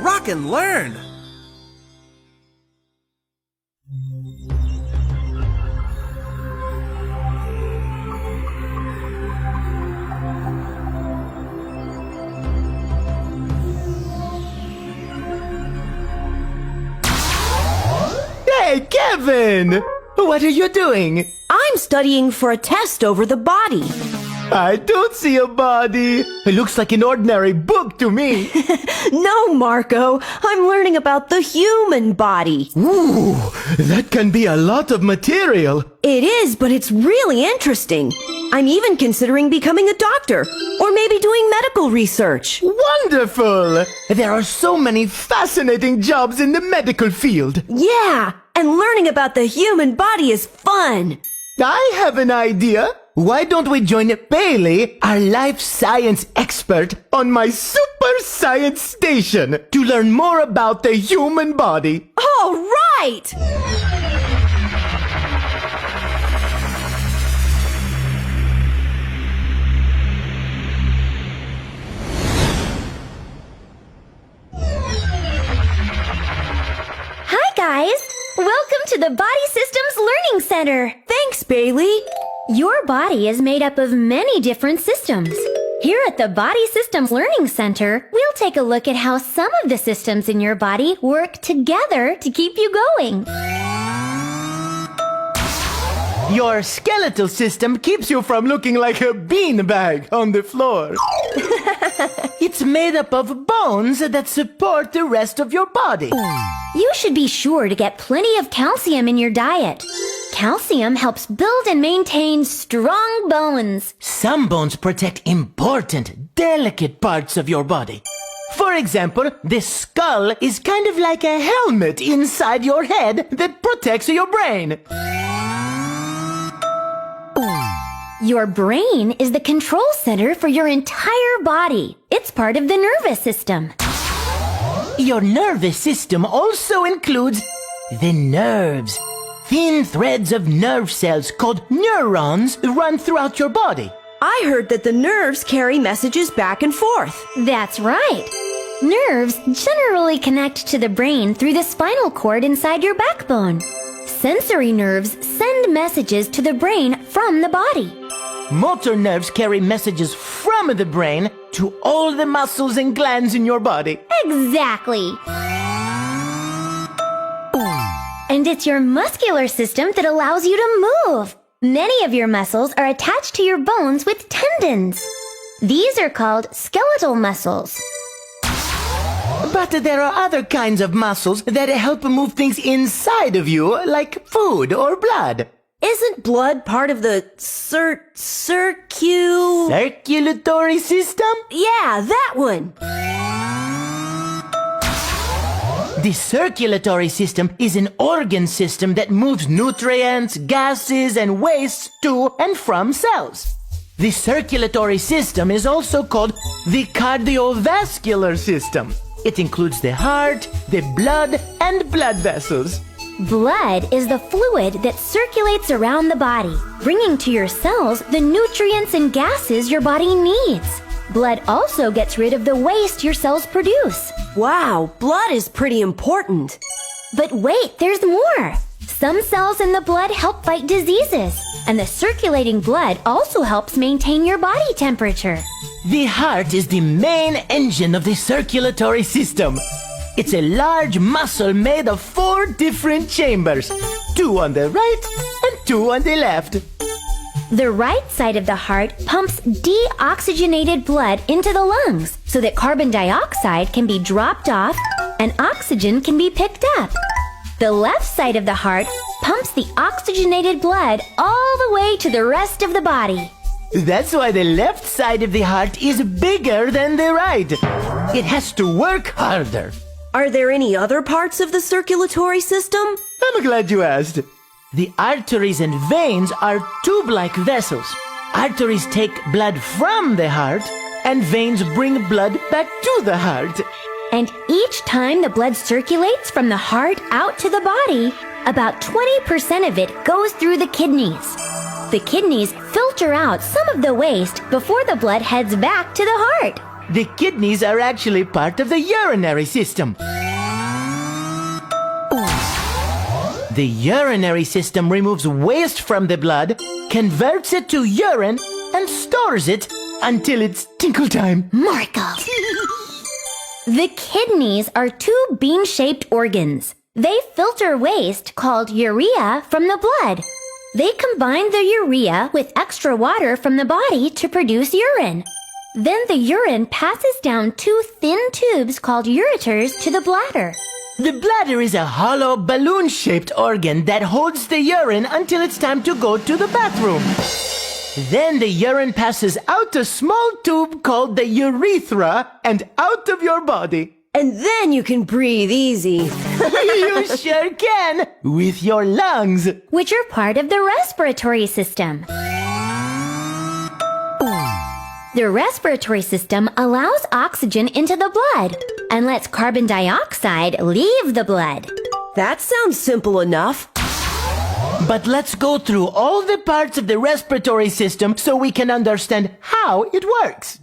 rock and learn! Hey, Kevin! What are you doing? I'm studying for a test over the body. I don't see a body. It looks like an ordinary book to me. No, Marco. I'm learning about the human body. Ooh, that can be a lot of material. It is, but it's really interesting. I'm even considering becoming a doctor, or maybe doing medical research. Wonderful! There are so many fascinating jobs in the medical field. Yeah, and learning about the human body is fun. I have an idea. Why don't we join Bailey, our life science expert, on my super science station to learn more about the human body? All right! Hi guys! Welcome to the Body Systems Learning Center! Thanks, Bailey. Your body is made up of many different systems. Here at the Body Systems Learning Center, we'll take a look at how some of the systems in your body work together to keep you going. Your skeletal system keeps you from looking like a beanbag on the floor. It's made up of bones that support the rest of your body. You should be sure to get plenty of calcium in your diet. Calcium helps build and maintain strong bones. Some bones protect important, delicate parts of your body. For example, the skull is kind of like a helmet inside your head that protects your brain. Your brain is the control center for your entire body. It's part of the nervous system. Your nervous system also includes the nerves. Thin threads of nerve cells called neurons run throughout your body. I heard that the nerves carry messages back and forth. That's right. Nerves generally connect to the brain through the spinal cord inside your backbone. Sensory nerves send messages to the brain from the body. Motor nerves carry messages from the brain to all the muscles and glands in your body. Exactly. And it's your muscular system that allows you to move. Many of your muscles are attached to your bones with tendons. These are called skeletal muscles. But there are other kinds of muscles that help move things inside of you, like food or blood. Isn't blood part of the Circulatory system? Yeah, that one. The circulatory system is an organ system that moves nutrients, gases, and wastes to and from cells. The circulatory system is also called the cardiovascular system. It includes the heart, the blood, and blood vessels. Blood is the fluid that circulates around the body, bringing to your cells the nutrients and gases your body needs. Blood also gets rid of the waste your cells produce. Wow, blood is pretty important. But wait, there's more. Some cells in the blood help fight diseases, and the circulating blood also helps maintain your body temperature. The heart is the main engine of the circulatory system. It's a large muscle made of 4 different chambers, 2 on the right and 2 on the left. The right side of the heart pumps deoxygenated blood into the lungs so that carbon dioxide can be dropped off and oxygen can be picked up. The left side of the heart pumps the oxygenated blood all the way to the rest of the body. That's why the left side of the heart is bigger than the right. It has to work harder. Are there any other parts of the circulatory system? I'm glad you asked. The arteries and veins are tube-like vessels. Arteries take blood from the heart, and veins bring blood back to the heart. And each time the blood circulates from the heart out to the body, about 20% of it goes through the kidneys. The kidneys filter out some of the waste before the blood heads back to the heart. The kidneys are actually part of the urinary system. The urinary system removes waste from the blood, converts it to urine, and stores it until it's tinkle time. Marco. The kidneys are two bean-shaped organs. They filter waste called urea from the blood. They combine the urea with extra water from the body to produce urine. Then the urine passes down two thin tubes called ureters to the bladder. The bladder is a hollow balloon-shaped organ that holds the urine until it's time to go to the bathroom. Then the urine passes out a small tube called the urethra and out of your body. And then you can breathe easy. You sure can, with your lungs. Which are part of the respiratory system. The respiratory system allows oxygen into the blood and lets carbon dioxide leave the blood. That sounds simple enough. But let's go through all the parts of the respiratory system so we can understand how it works.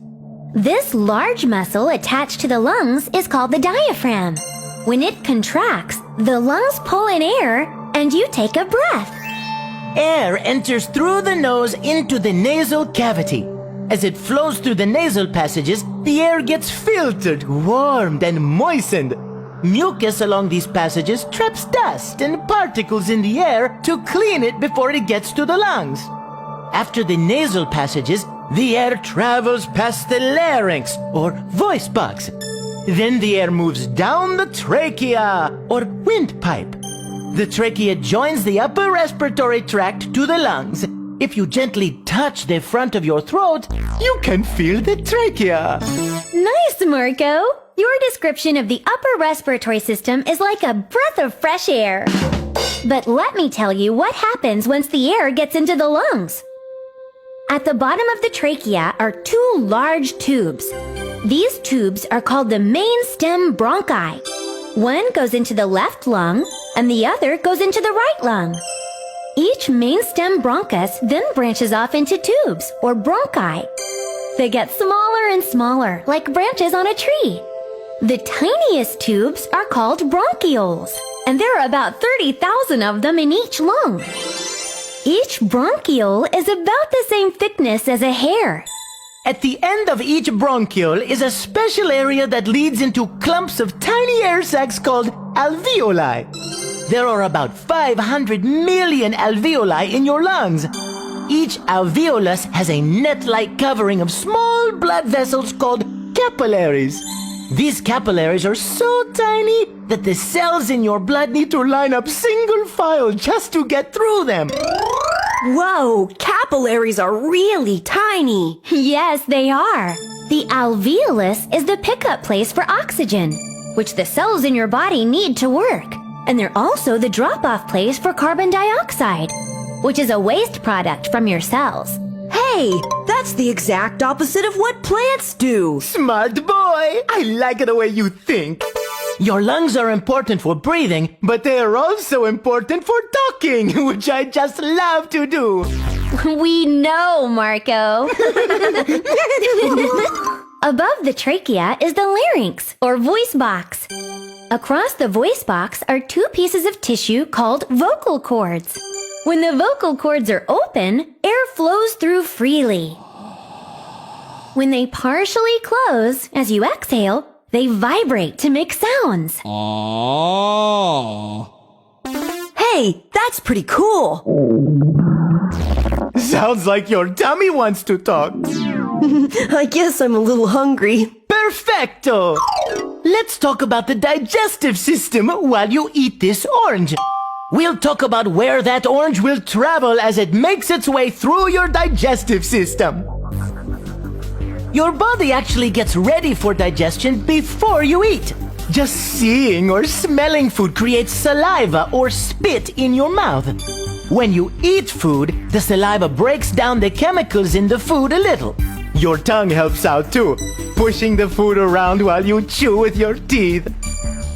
This large muscle attached to the lungs is called the diaphragm. When it contracts, the lungs pull in air and you take a breath. Air enters through the nose into the nasal cavity. As it flows through the nasal passages, the air gets filtered, warmed, and moistened. Mucus along these passages traps dust and particles in the air to clean it before it gets to the lungs. After the nasal passages, the air travels past the larynx, or voice box. Then the air moves down the trachea, or windpipe. The trachea joins the upper respiratory tract to the lungs. If you gently touch the front of your throat, you can feel the trachea. Nice, Marco! Your description of the upper respiratory system is like a breath of fresh air. But let me tell you what happens once the air gets into the lungs. At the bottom of the trachea are two large tubes. These tubes are called the main stem bronchi. One goes into the left lung, and the other goes into the right lung. Each main stem bronchus then branches off into tubes, or bronchi. They get smaller and smaller, like branches on a tree. The tiniest tubes are called bronchioles, and there are about 30,000 of them in each lung. Each bronchiole is about the same thickness as a hair. At the end of each bronchiole is a special area that leads into clumps of tiny air sacs called alveoli. There are about 500 million alveoli in your lungs. Each alveolus has a net-like covering of small blood vessels called capillaries. These capillaries are so tiny that the cells in your blood need to line up single file just to get through them. Whoa, capillaries are really tiny. Yes, they are. The alveolus is the pickup place for oxygen, which the cells in your body need to work. And they're also the drop-off place for carbon dioxide, which is a waste product from your cells. Hey, that's the exact opposite of what plants do. Smart boy! I like the way you think. Your lungs are important for breathing, but they are also important for talking, which I just love to do. We know, Marco. Above the trachea is the larynx, or voice box. Across the voice box are two pieces of tissue called vocal cords. When the vocal cords are open, air flows through freely. When they partially close, as you exhale, they vibrate to make sounds. Hey, that's pretty cool. Sounds like your tummy wants to talk. I guess I'm a little hungry. Perfecto! Let's talk about the digestive system while you eat this orange. We'll talk about where that orange will travel as it makes its way through your digestive system. Your body actually gets ready for digestion before you eat. Just seeing or smelling food creates saliva or spit in your mouth. When you eat food, the saliva breaks down the chemicals in the food a little. Your tongue helps out too, pushing the food around while you chew with your teeth.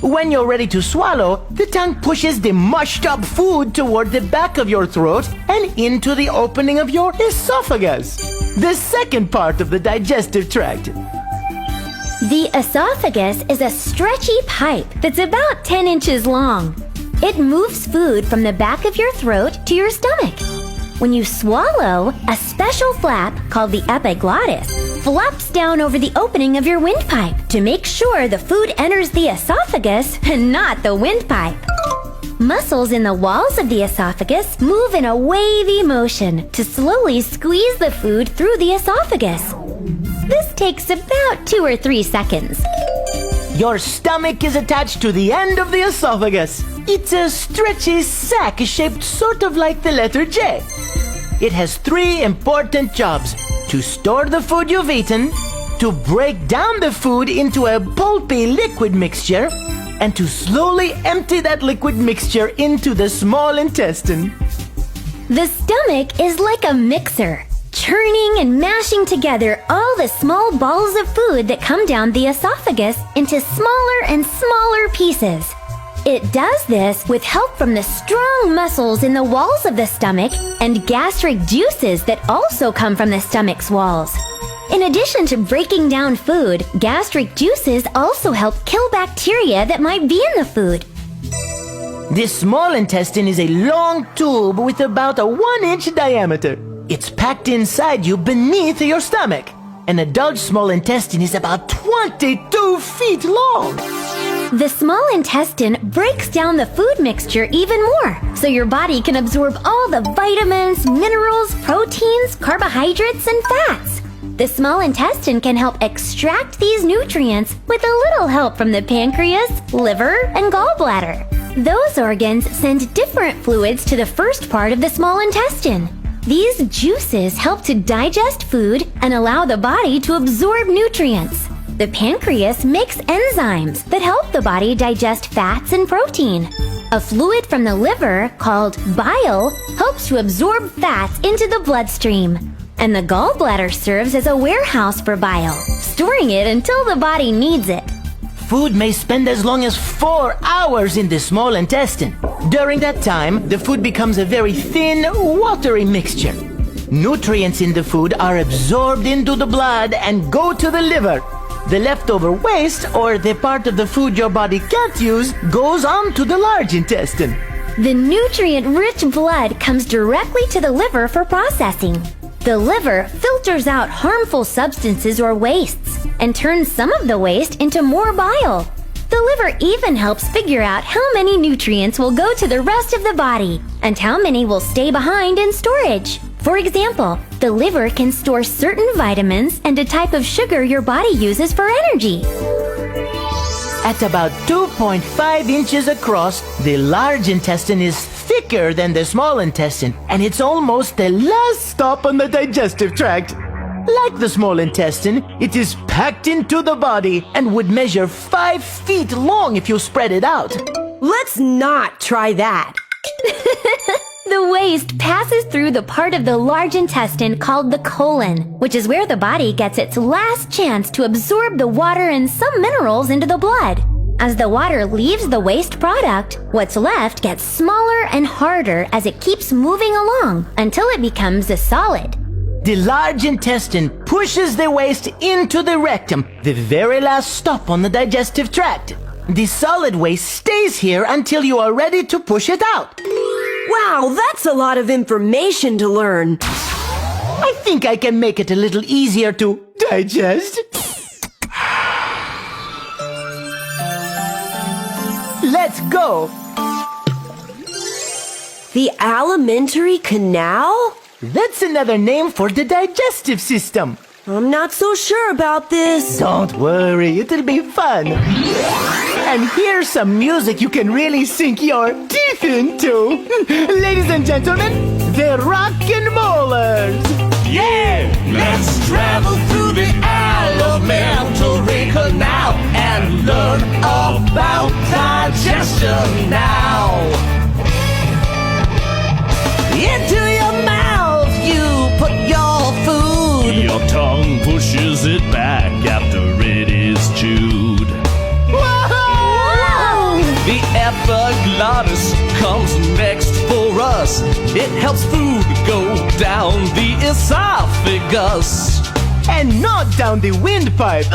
When you're ready to swallow, the tongue pushes the mushed up food toward the back of your throat and into the opening of your esophagus, the second part of the digestive tract. The esophagus is a stretchy pipe that's about 10 inches long. It moves food from the back of your throat to your stomach. When you swallow, a special flap called the epiglottis flaps down over the opening of your windpipe to make sure the food enters the esophagus and not the windpipe. Muscles in the walls of the esophagus move in a wavy motion to slowly squeeze the food through the esophagus. This takes about 2 or 3 seconds. Your stomach is attached to the end of the esophagus. It's a stretchy sac shaped sort of like the letter J. It has 3 important jobs: to store the food you've eaten, to break down the food into a pulpy liquid mixture, and to slowly empty that liquid mixture into the small intestine. The stomach is like a mixer, churning and mashing together all the small balls of food that come down the esophagus into smaller and smaller pieces. It does this with help from the strong muscles in the walls of the stomach and gastric juices that also come from the stomach's walls. In addition to breaking down food, gastric juices also help kill bacteria that might be in the food. This small intestine is a long tube with about a 1-inch diameter. It's packed inside you beneath your stomach. An adult small intestine is about 22 feet long. The small intestine breaks down the food mixture even more, so your body can absorb all the vitamins, minerals, proteins, carbohydrates, and fats. The small intestine can help extract these nutrients with a little help from the pancreas, liver, and gallbladder. Those organs send different fluids to the first part of the small intestine. These juices help to digest food and allow the body to absorb nutrients. The pancreas makes enzymes that help the body digest fats and protein. A fluid from the liver, called bile, helps to absorb fats into the bloodstream. And the gallbladder serves as a warehouse for bile, storing it until the body needs it. Food may spend as long as 4 hours in the small intestine. During that time, the food becomes a very thin, watery mixture. Nutrients in the food are absorbed into the blood and go to the liver. The leftover waste, or the part of the food your body can't use, goes on to the large intestine. The nutrient-rich blood comes directly to the liver for processing. The liver filters out harmful substances or wastes and turns some of the waste into more bile. The liver even helps figure out how many nutrients will go to the rest of the body and how many will stay behind in storage. For example, the liver can store certain vitamins and a type of sugar your body uses for energy. At about 2.5 inches across, the large intestine is thicker than the small intestine, and it's almost the last stop on the digestive tract. Like the small intestine, it is packed into the body and would measure 5 feet long if you spread it out. Let's not try that. The waste passes through the part of the large intestine called the colon, which is where the body gets its last chance to absorb the water and some minerals into the blood. As the water leaves the waste product, what's left gets smaller and harder as it keeps moving along until it becomes a solid. The large intestine pushes the waste into the rectum, the very last stop on the digestive tract. The solid waste stays here until you are ready to push it out. Wow, that's a lot of information to learn. I think I can make it a little easier to digest. Let's go. The alimentary canal? That's another name for the digestive system. I'm not so sure about this. Don't worry, it'll be fun. And here's some music you can really sink your teeth into. Ladies and gentlemen, the Rockin' Molars. Yeah, let's travel through the alimentary canal and learn about digestion now. Into your mouth you put your food. Your tongue pushes it back after it is chewed. Whoa! The epiglottis comes next for us. It helps food go down the esophagus. and not down the windpipe.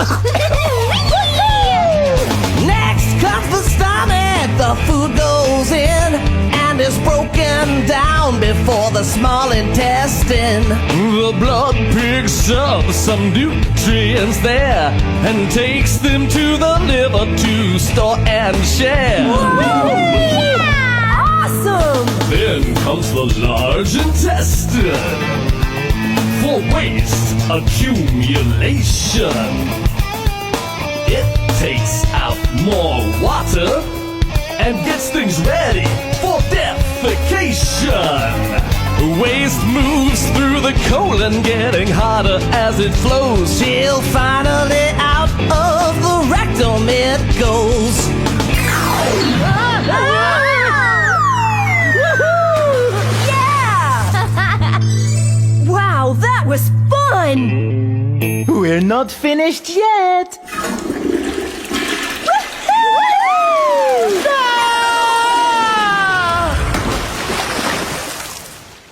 Next comes the stomach. The food goes in and is broken down before the small intestine. The blood picks up some nutrients there and takes them to the liver to store and share. Awesome! Then comes the large intestine for waste accumulation. It takes out more water and gets things ready for defecation. Waste moves through the colon, getting hotter as it flows, till finally out of the rectum it goes. Yeah! Wow, that was fun! We're not finished yet.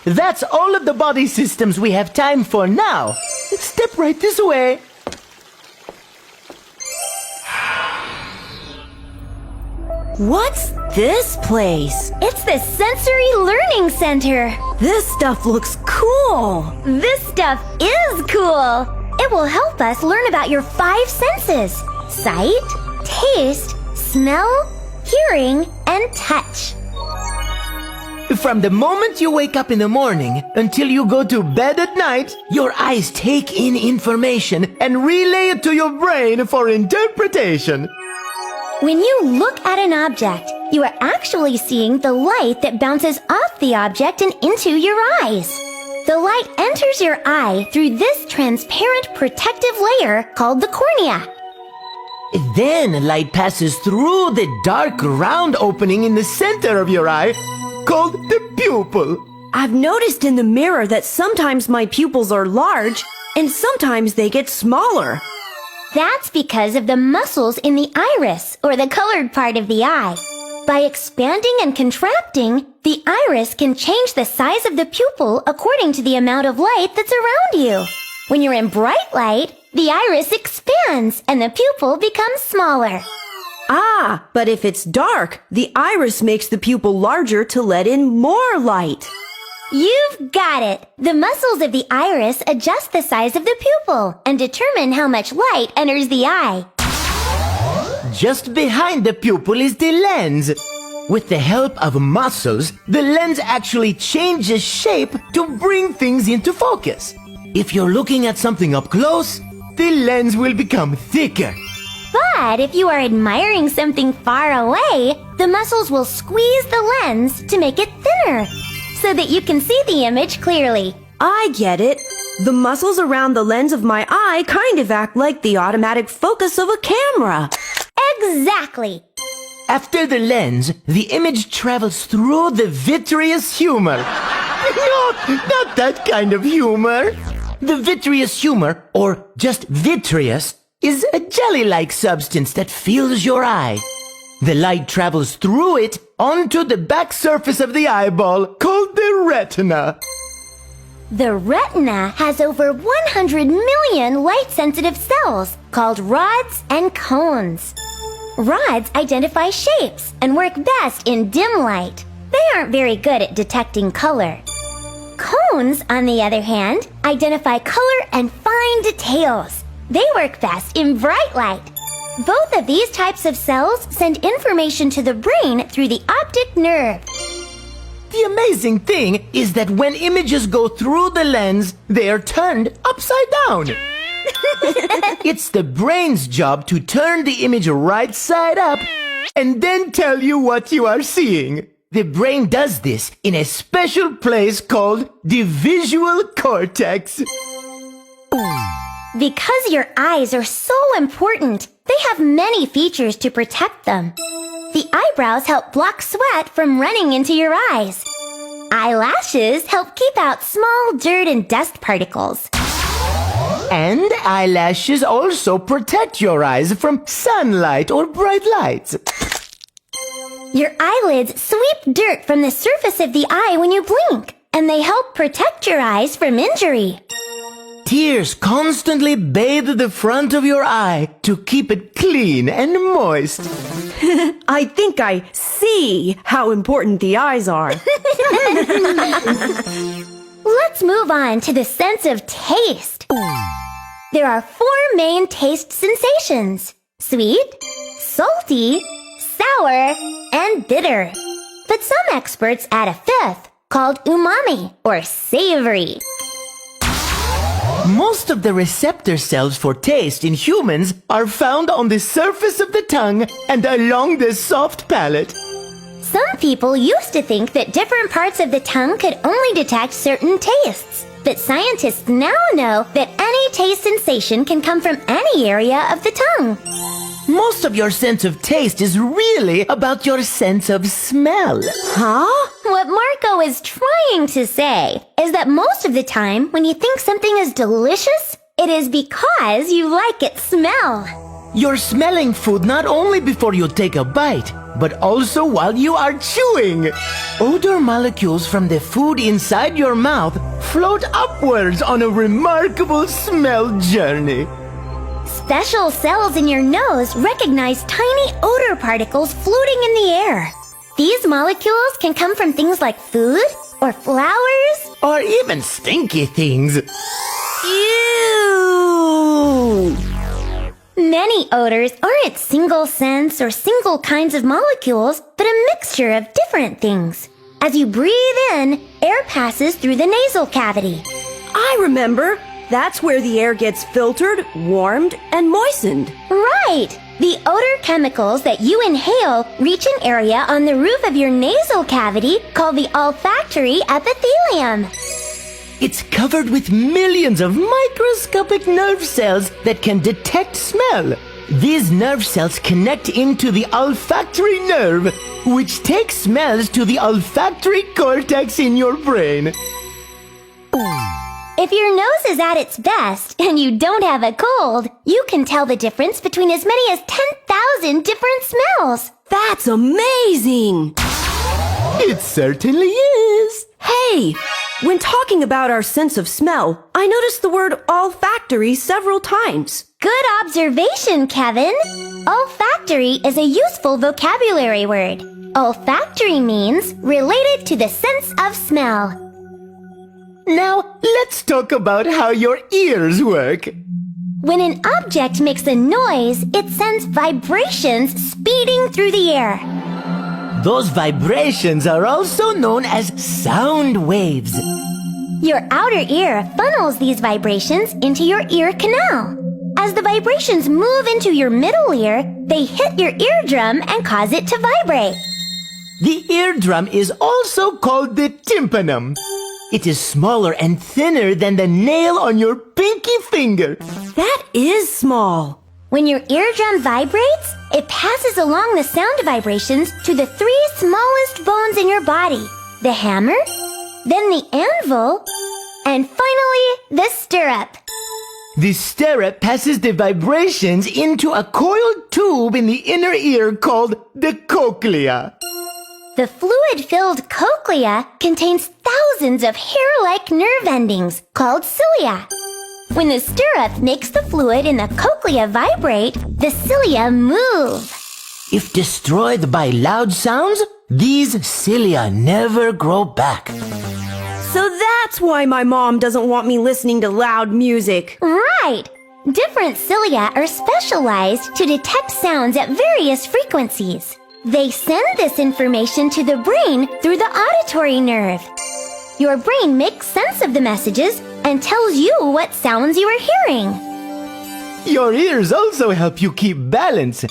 That's all of the body systems we have time for now. Step right this way. What's this place? It's the Sensory Learning Center. This stuff looks cool. This stuff is cool. It will help us learn about your 5 senses: sight, taste, smell, hearing, and touch. From the moment you wake up in the morning until you go to bed at night, your eyes take in information and relay it to your brain for interpretation. When you look at an object, you are actually seeing the light that bounces off the object and into your eyes. The light enters your eye through this transparent protective layer called the cornea. Then light passes through the dark round opening in the center of your eye called the pupil. I've noticed in the mirror that sometimes my pupils are large and sometimes they get smaller. That's because of the muscles in the iris, or the colored part of the eye. By expanding and contracting, the iris can change the size of the pupil according to the amount of light that's around you. When you're in bright light, the iris expands and the pupil becomes smaller. Ah, but if it's dark, the iris makes the pupil larger to let in more light. You've got it! The muscles of the iris adjust the size of the pupil and determine how much light enters the eye. Just behind the pupil is the lens. With the help of muscles, the lens actually changes shape to bring things into focus. If you're looking at something up close, the lens will become thicker. But if you are admiring something far away, the muscles will squeeze the lens to make it thinner, so that you can see the image clearly. I get it. The muscles around the lens of my eye kind of act like the automatic focus of a camera. Exactly! After the lens, the image travels through the vitreous humor. Not that kind of humor. The vitreous humor, or just vitreous, is a jelly-like substance that fills your eye. The light travels through it onto the back surface of the eyeball called the retina. The retina has over 100 million light-sensitive cells called rods and cones. Rods identify shapes and work best in dim light. They aren't very good at detecting color. Cones, on the other hand, identify color and fine details. They work best in bright light. Both of these types of cells send information to the brain through the optic nerve. The amazing thing is that when images go through the lens, they are turned upside down. It's the brain's job to turn the image right side up and then tell you what you are seeing. The brain does this in a special place called the visual cortex. Because your eyes are so important, they have many features to protect them. The eyebrows help block sweat from running into your eyes. Eyelashes help keep out small dirt and dust particles. And eyelashes also protect your eyes from sunlight or bright lights. Your eyelids sweep dirt from the surface of the eye when you blink, and they help protect your eyes from injury. Tears constantly bathe the front of your eye to keep it clean and moist. I think I see how important the eyes are. Let's move on to the sense of taste. There are 4 main taste sensations: sweet, salty, sour, and bitter. But some experts add a 5th, called umami, or savory. Most of the receptor cells for taste in humans are found on the surface of the tongue and along the soft palate. Some people used to think that different parts of the tongue could only detect certain tastes. But scientists now know that any taste sensation can come from any area of the tongue. Most of your sense of taste is really about your sense of smell. Huh? What Marco is trying to say is that most of the time when you think something is delicious, it is because you like its smell. You're smelling food not only before you take a bite, but also while you are chewing. Odor molecules from the food inside your mouth float upwards on a remarkable smell journey. Special cells in your nose recognize tiny odor particles floating in the air. These molecules can come from things like food or flowers. Or even stinky things. Ew! Many odors aren't single scents or single kinds of molecules, but a mixture of different things. As you breathe in, air passes through the nasal cavity. I remember. That's where the air gets filtered, warmed, and moistened. Right! The odor chemicals that you inhale reach an area on the roof of your nasal cavity called the olfactory epithelium. It's covered with millions of microscopic nerve cells that can detect smell. These nerve cells connect into the olfactory nerve, which takes smells to the olfactory cortex in your brain. If your nose is at its best and you don't have a cold, you can tell the difference between as many as 10,000 different smells. That's amazing! It certainly is. Hey, when talking about our sense of smell, I noticed the word olfactory several times. Good observation, Kevin. Olfactory is a useful vocabulary word. Olfactory means related to the sense of smell. Now, let's talk about how your ears work. When an object makes a noise, it sends vibrations speeding through the air. Those vibrations are also known as sound waves. Your outer ear funnels these vibrations into your ear canal. As the vibrations move into your middle ear, they hit your eardrum and cause it to vibrate. The eardrum is also called the tympanum. It is smaller and thinner than the nail on your pinky finger. That is small. When your eardrum vibrates, it passes along the sound vibrations to the 3 smallest bones in your body: the hammer, then the anvil, and finally the stirrup. The stirrup passes the vibrations into a coiled tube in the inner ear called the cochlea. The fluid-filled cochlea contains thousands of hair-like nerve endings called cilia. When the stirrup makes the fluid in the cochlea vibrate, the cilia move. If destroyed by loud sounds, these cilia never grow back. So that's why my mom doesn't want me listening to loud music. Right! Different cilia are specialized to detect sounds at various frequencies. They send this information to the brain through the auditory nerve. Your brain makes sense of the messages and tells you what sounds you are hearing. Your ears also help you keep balance.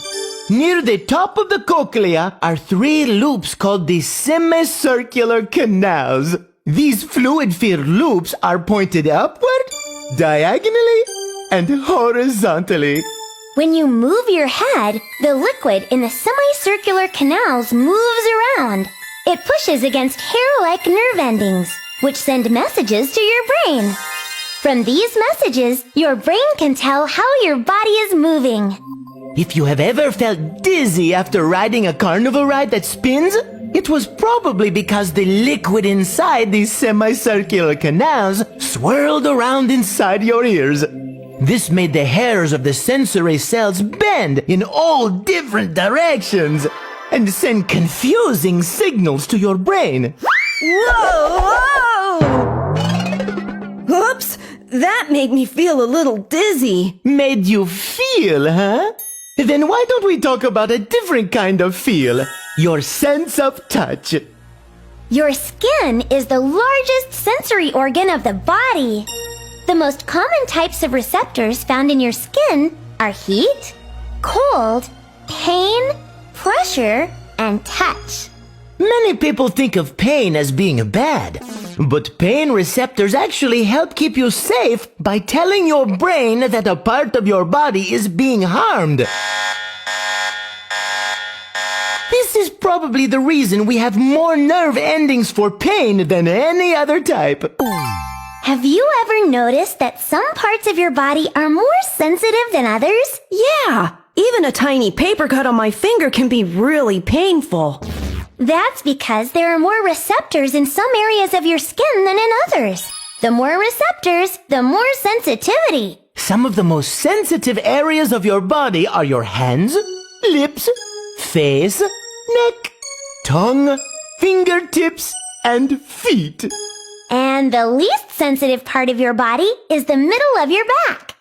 Near the top of the cochlea are 3 loops called the semicircular canals. These fluid-filled loops are pointed upward, diagonally, and horizontally. When you move your head, the liquid in the semicircular canals moves around. It pushes against hair-like nerve endings, which send messages to your brain. From these messages, your brain can tell how your body is moving. If you have ever felt dizzy after riding a carnival ride that spins, It was probably because the liquid inside these semicircular canals swirled around inside your ears. This made the hairs of the sensory cells bend in all different directions and send confusing signals to your brain. Whoa! Oops, that made me feel a little dizzy. Made you feel, huh? Then why don't we talk about a different kind of feel? Your sense of touch. Your skin is the largest sensory organ of the body. The most common types of receptors found in your skin are heat, cold, pain, pressure, and touch. Many people think of pain as being bad, but pain receptors actually help keep you safe by telling your brain that a part of your body is being harmed. This is probably the reason we have more nerve endings for pain than any other type. Have you ever noticed that some parts of your body are more sensitive than others? Yeah, even a tiny paper cut on my finger can be really painful. That's because there are more receptors in some areas of your skin than in others. The more receptors, the more sensitivity. Some of the most sensitive areas of your body are your hands, lips, face, neck, tongue, fingertips, and feet. And the least sensitive part of your body is the middle of your back.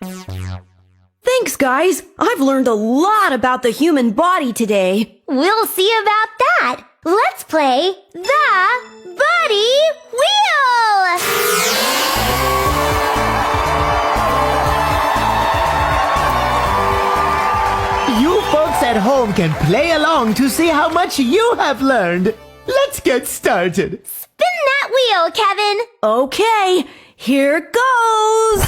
Thanks, guys. I've learned a lot about the human body today. We'll see about that. Let's play the Body Wheel! You folks at home can play along to see how much you have learned. Let's get started. Spin that wheel, Kevin! Okay, here goes!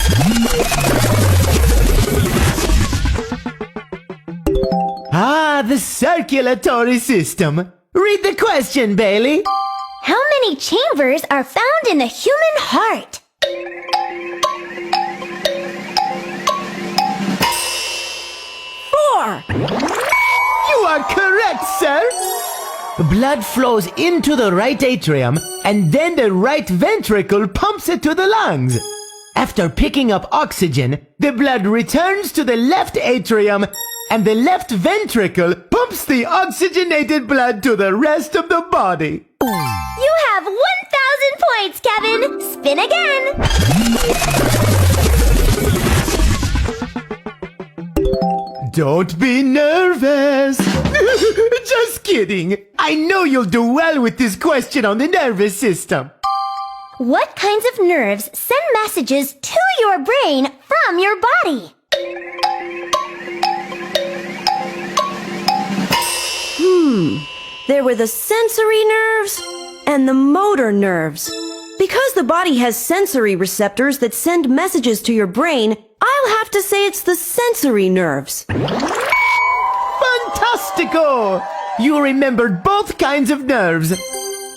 The circulatory system. Read the question, Bailey. How many chambers are found in the human heart? 4. You are correct, sir. Blood flows into the right atrium, and then the right ventricle pumps it to the lungs. After picking up oxygen, the blood returns to the left atrium, and the left ventricle pumps the oxygenated blood to the rest of the body. You have 1,000 points, Kevin! Spin again! Don't be nervous. Just kidding. I know you'll do well with this question on the nervous system. What kinds of nerves send messages to your brain from your body? There were the sensory nerves and the motor nerves. Because the body has sensory receptors that send messages to your brain, I'll have to say it's the sensory nerves. Fantastico! You remembered both kinds of nerves.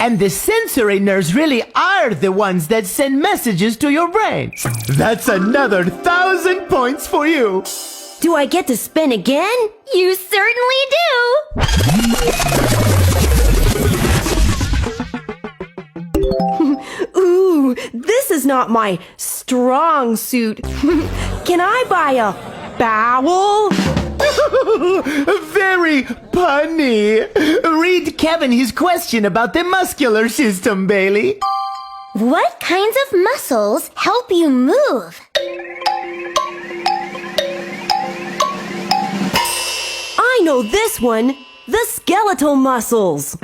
And the sensory nerves really are the ones that send messages to your brain. That's another 1,000 points for you. Do I get to spin again? You certainly do! Ooh, this is not my strong suit. Can I buy a bowel? Very punny. Read Kevin his question about the muscular system, Bailey. What kinds of muscles help you move? I know this one. The skeletal muscles.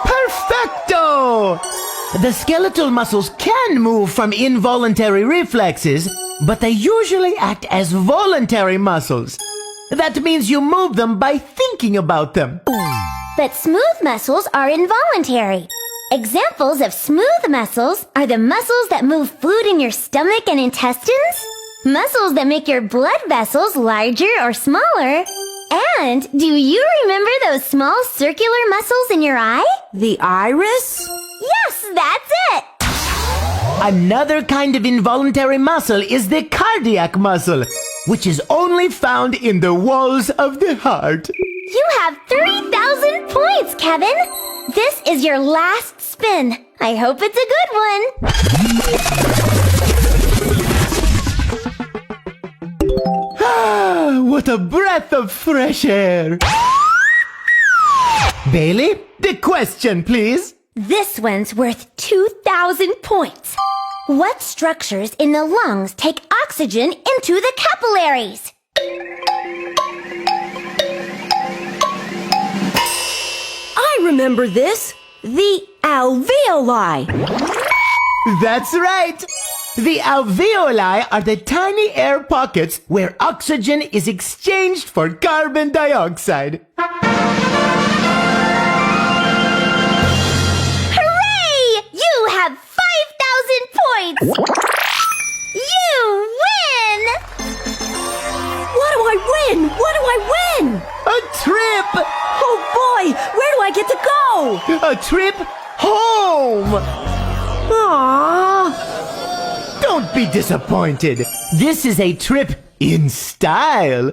Perfecto! The skeletal muscles can move from involuntary reflexes, but they usually act as voluntary muscles. That means you move them by thinking about them. But smooth muscles are involuntary. Examples of smooth muscles are the muscles that move food in your stomach and intestines, muscles that make your blood vessels larger or smaller, and do you remember those small circular muscles in your eye? The iris? Yes, that's it! Another kind of involuntary muscle is the cardiac muscle, which is only found in the walls of the heart. You have 3,000 points, Kevin! This is your last spin. I hope it's a good one. Ah, what a breath of fresh air! Bailey, the question, please. This one's worth 2,000 points. What structures in the lungs take oxygen into the capillaries? I remember this. The alveoli. That's right! The alveoli are the tiny air pockets where oxygen is exchanged for carbon dioxide. Hooray! You have 5,000 points! You win! What do I win? What do I win? A trip! Oh boy, where do I get to go? A trip home! Aww. Don't be disappointed. This is a trip in style.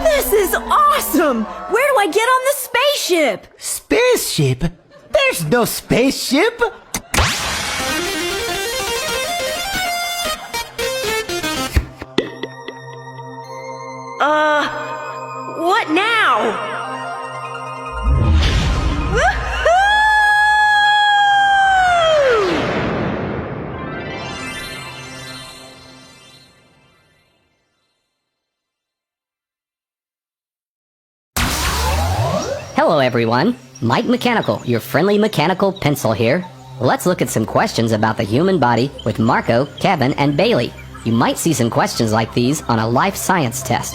This is awesome! Where do I get on the spaceship? Spaceship? There's no spaceship! What now? Woohoo! Hello everyone, Mike Mechanical, your friendly mechanical pencil here. Let's look at some questions about the human body with Marco, Kevin, and Bailey. You might see some questions like these on a life science test.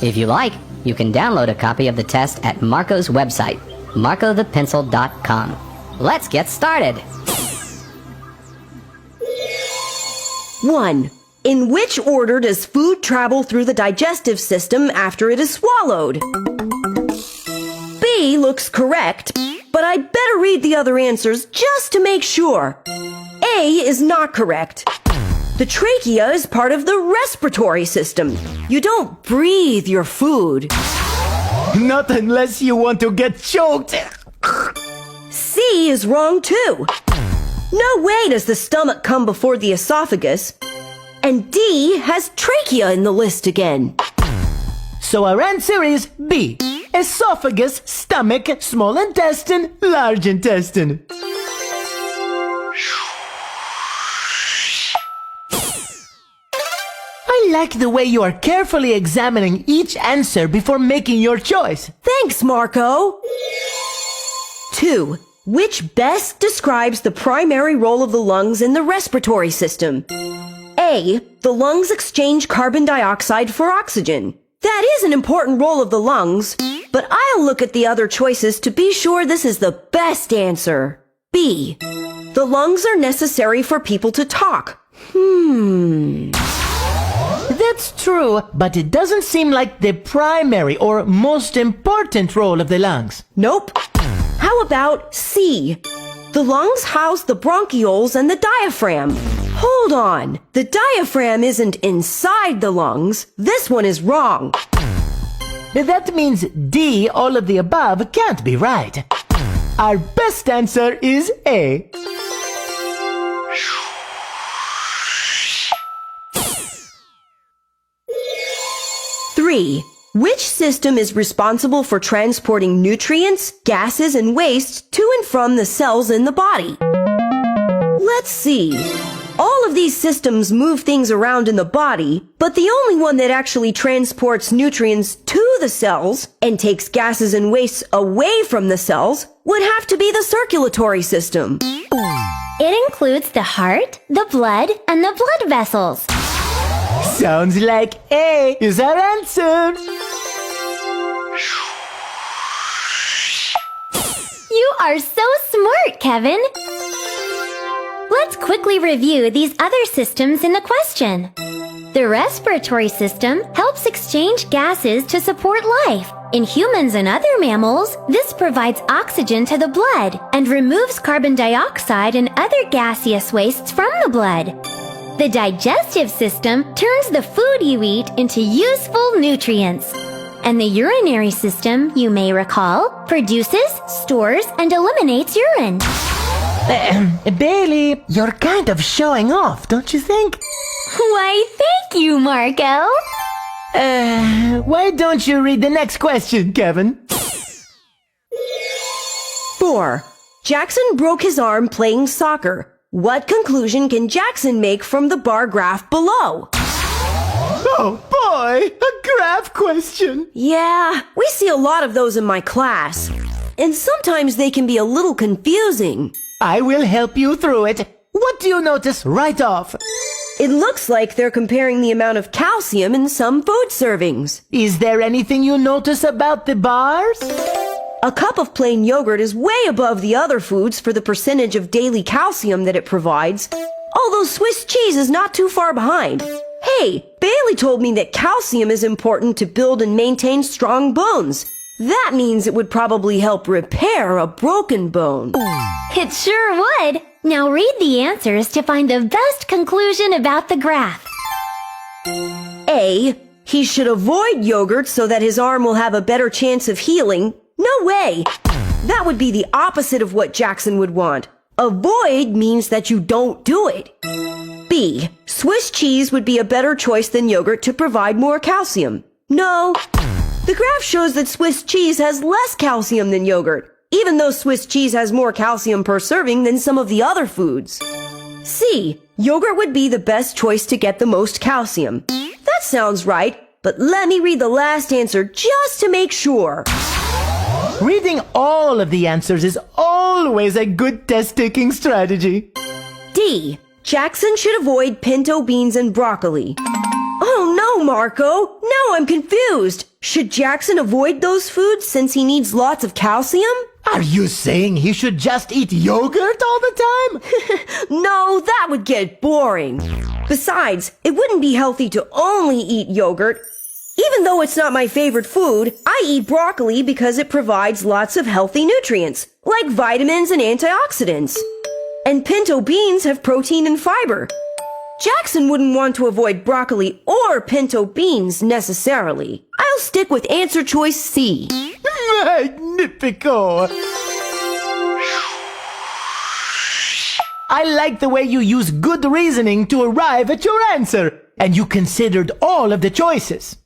If you like, you can download a copy of the test at Marco's website, marcothepencil.com. Let's get started! 1. In which order does food travel through the digestive system after it is swallowed? B looks correct, but I'd better read the other answers just to make sure. A is not correct. The trachea is part of the respiratory system. You don't breathe your food. Not unless you want to get choked. C is wrong too. No way does the stomach come before the esophagus. And D has trachea in the list again. So our answer is B. Esophagus, stomach, small intestine, large intestine. I like the way you are carefully examining each answer before making your choice. Thanks, Marco. 2. Which best describes the primary role of the lungs in the respiratory system? A. The lungs exchange carbon dioxide for oxygen. That is an important role of the lungs, but I'll look at the other choices to be sure this is the best answer. B. The lungs are necessary for people to talk. That's true, but it doesn't seem like the primary or most important role of the lungs. Nope. How about C? The lungs house the bronchioles and the diaphragm. Hold on. The diaphragm isn't inside the lungs. This one is wrong. That means D, all of the above, can't be right. Our best answer is A. 3. Which system is responsible for transporting nutrients, gases, and waste to and from the cells in the body? Let's see. All of these systems move things around in the body, but the only one that actually transports nutrients to the cells and takes gases and wastes away from the cells would have to be the circulatory system. It includes the heart, the blood, and the blood vessels. Sounds like A is our answer. You are so smart, Kevin. Let's quickly review these other systems in the question. The respiratory system helps exchange gases to support life. In humans and other mammals, this provides oxygen to the blood and removes carbon dioxide and other gaseous wastes from the blood. The digestive system turns the food you eat into useful nutrients. And the urinary system, you may recall, produces, stores, and eliminates urine. Bailey, you're kind of showing off, don't you think? Why, thank you, Marco. Why don't you read the next question, Kevin? 4. Jackson broke his arm playing soccer. What conclusion can Jackson make from the bar graph below? Oh boy, a graph question. Yeah, we see a lot of those in my class. And sometimes they can be a little confusing. I will help you through it. What do you notice right off? It looks like they're comparing the amount of calcium in some food servings. Is there anything you notice about the bars? A cup of plain yogurt is way above the other foods for the percentage of daily calcium that it provides, although Swiss cheese is not too far behind. Hey, Bailey told me that calcium is important to build and maintain strong bones. That means it would probably help repair a broken bone. It sure would. Now read the answers to find the best conclusion about the graph. A. He should avoid yogurt so that his arm will have a better chance of healing. No way! That would be the opposite of what Jackson would want. Avoid means that you don't do it. B. Swiss cheese would be a better choice than yogurt to provide more calcium. No. The graph shows that Swiss cheese has less calcium than yogurt, even though Swiss cheese has more calcium per serving than some of the other foods. C. Yogurt would be the best choice to get the most calcium. That sounds right, but let me read the last answer just to make sure. Reading all of the answers is always a good test-taking strategy. D. Jackson should avoid pinto beans and broccoli. Oh no, Marco! Now I'm confused. Should Jackson avoid those foods since he needs lots of calcium? Are you saying he should just eat yogurt all the time? No, that would get boring. Besides, it wouldn't be healthy to only eat yogurt. Even though it's not my favorite food, I eat broccoli because it provides lots of healthy nutrients, like vitamins and antioxidants. And pinto beans have protein and fiber. Jackson wouldn't want to avoid broccoli or pinto beans necessarily. I'll stick with answer choice C. Magnifico! I like the way you use good reasoning to arrive at your answer, and you considered all of the choices.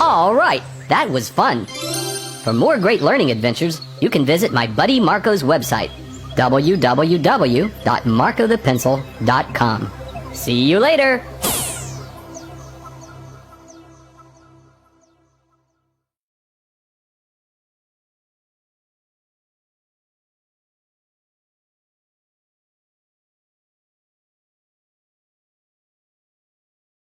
All right, that was fun. For more great learning adventures, you can visit my buddy Marco's website, www.marcothepencil.com. See you later!